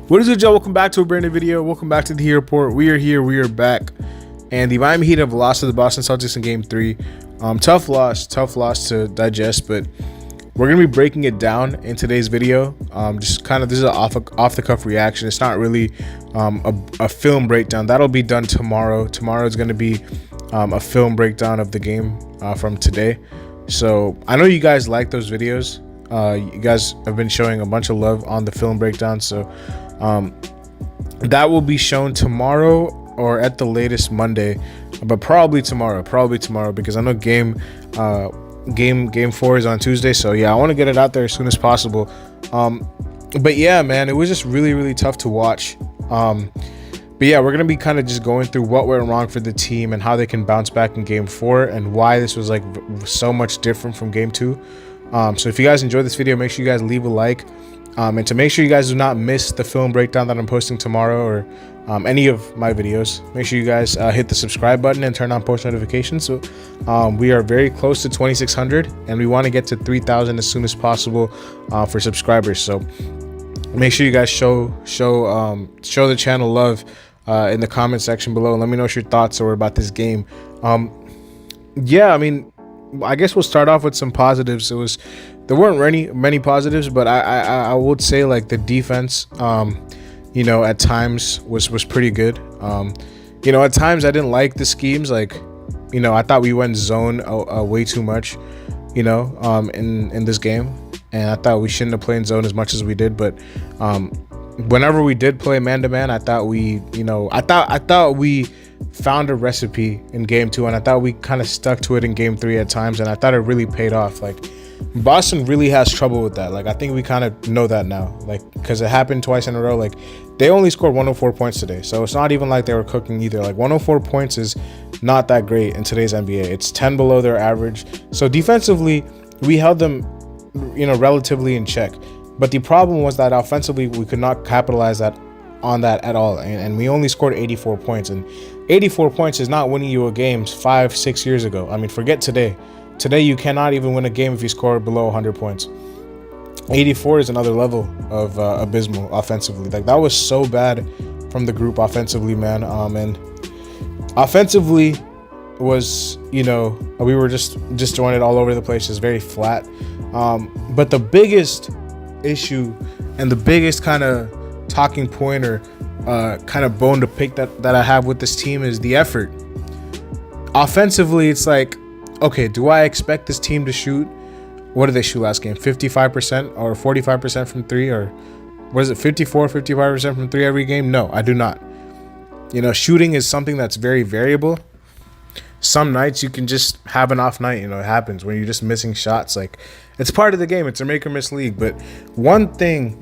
What is good, y'all? Welcome back to a brand new video. Welcome back to the Heat Report. We are here. We are back. And the Miami Heat have lost to the Boston Celtics in Game 3. Tough loss to digest, but we're going to be breaking it down in today's video. Just kind of, this is an off-the-cuff reaction. It's not really a film breakdown. That'll be done tomorrow. Tomorrow is going to be a film breakdown of the game from today. So I know you guys like those videos. You guys have been showing a bunch of love on the film breakdown. So that will be shown tomorrow or at the latest Monday, but probably tomorrow because I know game 4 is on Tuesday. So yeah, I want to get it out there as soon as possible. But yeah, man, it was just really tough to watch. But yeah, we're gonna be kind of just going through what went wrong for the team and how they can bounce back in Game 4 and why this was like so much different from Game 2. So if you guys enjoyed this video, make sure you guys leave a like. And to make sure you guys do not miss the film breakdown that I'm posting tomorrow or any of my videos, make sure you guys hit the subscribe button and turn on post notifications. So we are very close to 2,600 and we want to get to 3,000 as soon as possible for subscribers. So make sure you guys show the channel love in the comment section below. Let me know what your thoughts are about this game. Yeah, I mean, I guess we'll start off with some positives. There weren't many positives, but I would say like the defense, you know, at times was pretty good. You know, at times I didn't like the schemes. Like, you know, I thought we went zone way too much, you know, in this game, and I thought we shouldn't have played zone as much as we did. But whenever we did play man to man, I thought we, you know, I thought we found a recipe in Game 2, and I thought we kind of stuck to it in Game 3 at times, and I thought it really paid off. Like, Boston really has trouble with that. Like, I think we kind of know that now, like, because it happened twice in a row. Like, they only scored 104 points today, so it's not even like they were cooking either. Like, 104 points is not that great in today's NBA. It's 10 below their average. So defensively, we held them, you know, relatively in check. But the problem was that offensively, we could not capitalize on that at all, and we only scored 84 points, and 84 points is not winning you a game 5-6 years ago. I mean, forget today. Today you cannot even win a game if you score below 100 points. 84 is another level of abysmal offensively. Like, that was so bad from the group offensively, man. And offensively was, you know, we were just throwing it all over the place. It's very flat. But the biggest issue and the biggest kind of talking point or kind of bone to pick that I have with this team is the effort. Offensively, it's like, okay, do I expect this team to shoot? What did they shoot last game? 55% or 45% from three, or was it 55% from three every game? No, I do not. You know, shooting is something that's very variable. Some nights you can just have an off night. You know, it happens when you're just missing shots. Like, it's part of the game. It's a make or miss league. But one thing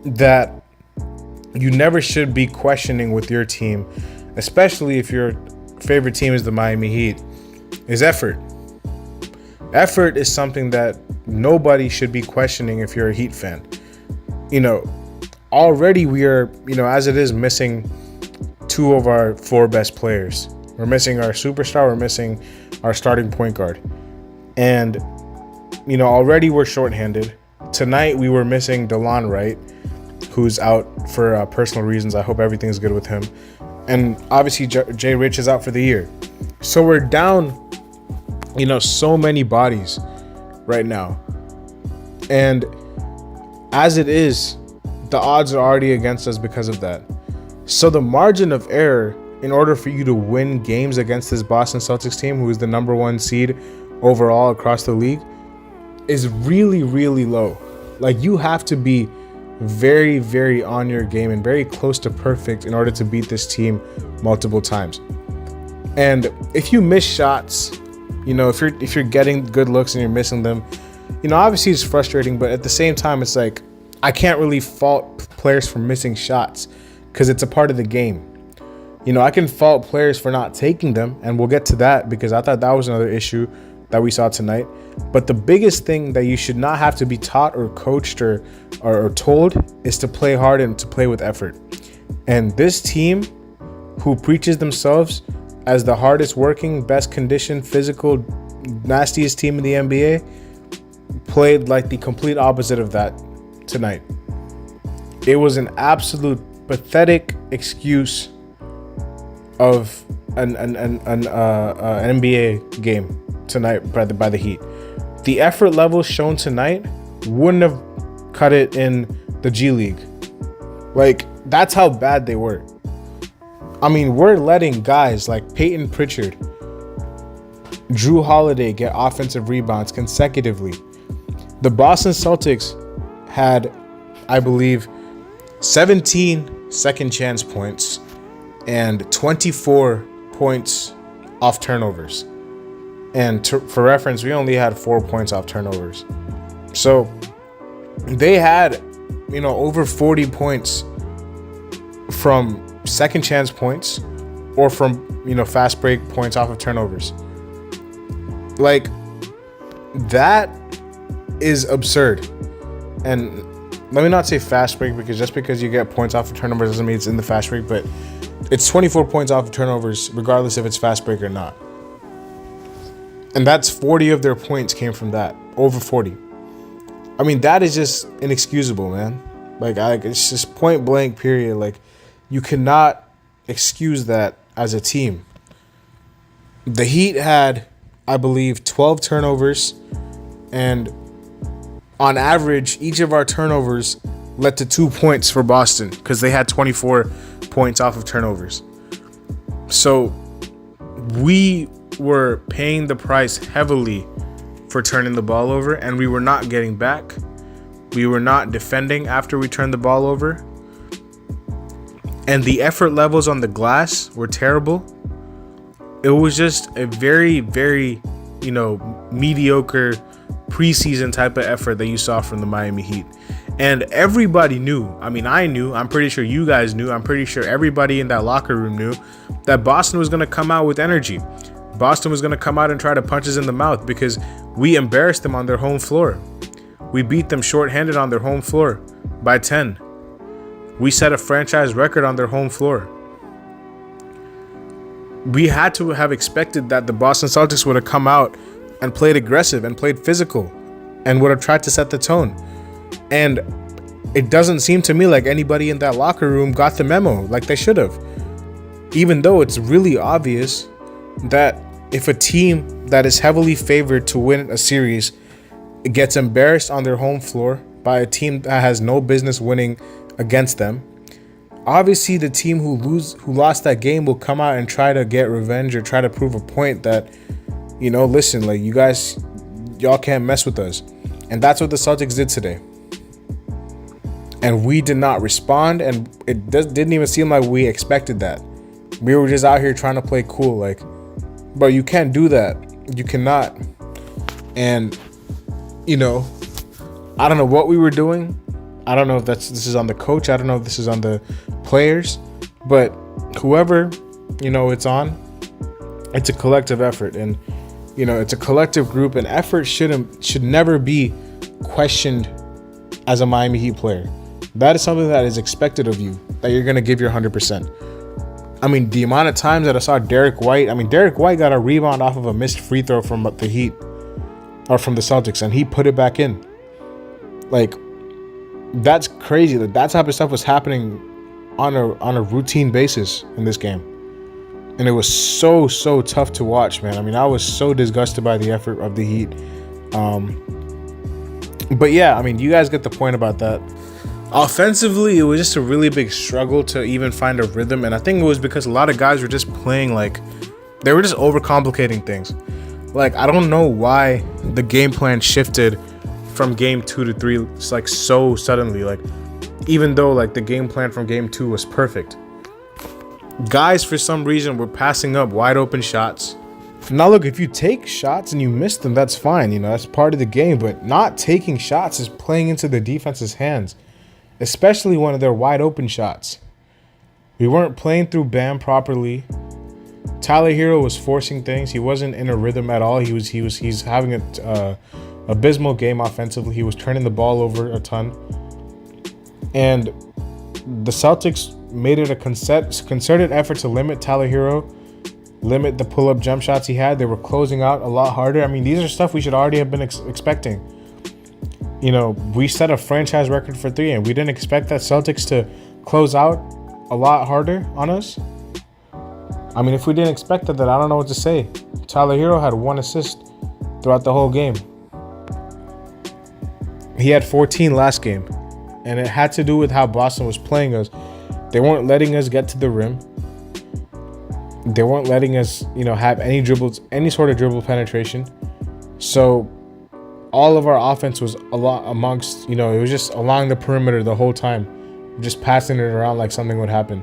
that you never should be questioning with your team, especially if your favorite team is the Miami Heat, is effort. Effort is something that nobody should be questioning if you're a Heat fan. You know, already we are, you know, as it is, missing 2 of our 4 best players. We're missing our superstar. We're missing our starting point guard. And, you know, already we're shorthanded. Tonight we were missing DeLon Wright, who's out for personal reasons. I hope everything's good with him. And obviously Jay Rich is out for the year. So we're down, you know, so many bodies right now. And as it is, the odds are already against us because of that. So the margin of error in order for you to win games against this Boston Celtics team, who is the #1 seed overall across the league, is really low. Like, you have to be very on your game and very close to perfect in order to beat this team multiple times. And if you miss shots, you know, if you're getting good looks and you're missing them, you know, obviously it's frustrating, but at the same time, it's like, I can't really fault players for missing shots because it's a part of the game. You know, I can fault players for not taking them, and we'll get to that because I thought that was another issue that we saw tonight. But the biggest thing that you should not have to be taught or coached or told is to play hard and to play with effort. And this team, who preaches themselves as the hardest working, best conditioned, physical, nastiest team in the NBA, played like the complete opposite of that tonight. It was an absolute pathetic excuse of an NBA game tonight by the Heat. The effort levels shown tonight wouldn't have cut it in the G League. Like, that's how bad they were. I mean, we're letting guys like Peyton Pritchard, Drew Holiday get offensive rebounds consecutively. The Boston Celtics had, I believe, 17 second chance points and 24 points off turnovers. And for reference, we only had 4 points off turnovers. So they had, over 40 points from second chance points or from, fast break points off of turnovers. Like, that is absurd. And let me not say fast break, because just because you get points off of turnovers doesn't mean it's in the fast break, but it's 24 points off of turnovers regardless if it's fast break or not. And that's 40 of their points came from that. Over 40. I mean, that is just inexcusable, man. Like, it's just point blank, period. Like, you cannot excuse that as a team. The Heat had, I believe, 12 turnovers, and on average, each of our turnovers led to 2 points for Boston because they had 24 points off of turnovers. So we were paying the price heavily for turning the ball over, and we were not getting back. We were not defending after we turned the ball over. And the effort levels on the glass were terrible. It was just a very, very, mediocre preseason type of effort that you saw from the Miami Heat. And everybody knew. I mean, I knew. I'm pretty sure you guys knew. I'm pretty sure everybody in that locker room knew that Boston was going to come out with energy. Boston was going to come out and try to punch us in the mouth because we embarrassed them on their home floor. We beat them shorthanded on their home floor by 10. We set a franchise record on their home floor. We had to have expected that the Boston Celtics would have come out and played aggressive and played physical and would have tried to set the tone. And it doesn't seem to me like anybody in that locker room got the memo like they should have. Even though it's really obvious that if a team that is heavily favored to win a series gets embarrassed on their home floor by a team that has no business winning against them, obviously the team who lost that game will come out and try to get revenge or try to prove a point that, listen, like, y'all can't mess with us. And that's what the Celtics did today. And we did not respond, and it didn't even seem like we expected that. We were just out here trying to play cool, like, but you can't do that. You cannot. And, I don't know what we were doing. I don't know if this is on the coach. I don't know if this is on the players. But whoever, it's on, it's a collective effort. And, it's a collective group. And effort should never be questioned as a Miami Heat player. That is something that is expected of you, that you're going to give your 100%. I mean, the amount of times that I saw Derek White got a rebound off of a missed free throw from the Heat or from the Celtics, and he put it back in. Like, that's crazy. That type of stuff was happening on a routine basis in this game. And it was so tough to watch, man. I mean, I was so disgusted by the effort of the Heat. But yeah, I mean, you guys get the point about that. Offensively, it was just a really big struggle to even find a rhythm. And I think it was because a lot of guys were just playing like they were just overcomplicating things. Like, I don't know why the game plan shifted from game 2 to 3 like so suddenly. Like, even though like the game plan from game 2 was perfect, guys for some reason were passing up wide open shots. Now look, if you take shots and you miss them, that's fine. That's part of the game. But not taking shots is playing into the defense's hands, especially when they're wide open shots. We weren't playing through Bam properly. Tyler Hero was forcing things. He wasn't in a rhythm at all. He's having a abysmal game offensively. He was turning the ball over a ton. And the Celtics made it a concerted effort to limit Tyler Hero, limit the pull-up jump shots he had. They were closing out a lot harder. I mean, these are stuff we should already have been expecting. You know, we set a franchise record for 3, and we didn't expect that Celtics to close out a lot harder on us. I mean, if we didn't expect that, then I don't know what to say. Tyler Hero had 1 assist throughout the whole game. He had 14 last game, and it had to do with how Boston was playing us. They weren't letting us get to the rim. They weren't letting us, you know, have any dribbles, any sort of dribble penetration. So all of our offense was amongst, you know, it was just along the perimeter the whole time, just passing it around like something would happen.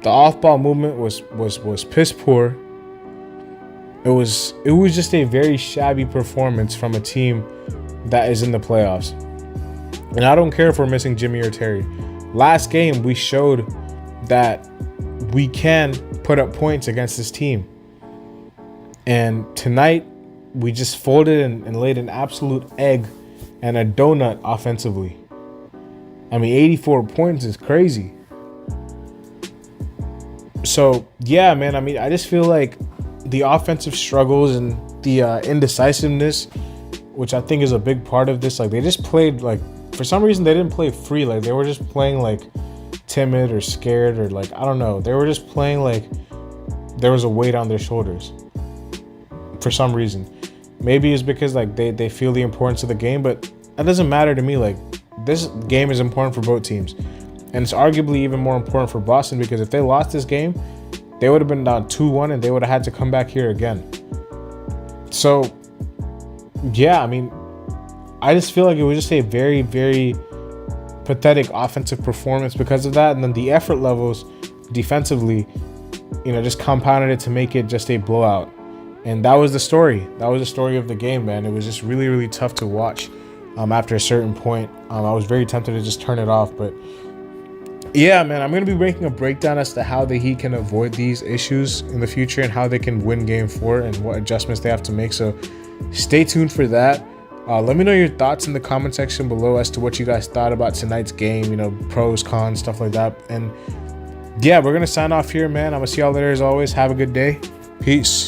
The off-ball movement was piss poor. It was just a very shabby performance from a team that is in the playoffs. And I don't care if we're missing Jimmy or Terry. Last game, we showed that we can put up points against this team. And tonight, we just folded and laid an absolute egg and a donut offensively. I mean, 84 points is crazy. So, yeah, man, I mean, I just feel like the offensive struggles and the indecisiveness, which I think is a big part of this, like they just played like, for some reason they didn't play free. Like they were just playing like timid or scared or like, I don't know. They were just playing like there was a weight on their shoulders for some reason. Maybe it's because like they feel the importance of the game, but that doesn't matter to me. Like this game is important for both teams. And it's arguably even more important for Boston because if they lost this game, they would have been down 2-1 and they would have had to come back here again. So, yeah, I mean, I just feel like it was just a very, very pathetic offensive performance because of that. And then the effort levels defensively, you know, just compounded it to make it just a blowout. And that was the story. That was the story of the game, man. It was just really, really tough to watch after a certain point. I was very tempted to just turn it off, but yeah, man, I'm going to be making a breakdown as to how the Heat can avoid these issues in the future and how they can win Game 4 and what adjustments they have to make. So stay tuned for that. Let me know your thoughts in the comment section below as to what you guys thought about tonight's game, you know, pros, cons, stuff like that. And yeah, we're going to sign off here, man. I'm going to see y'all later as always. Have a good day. Peace.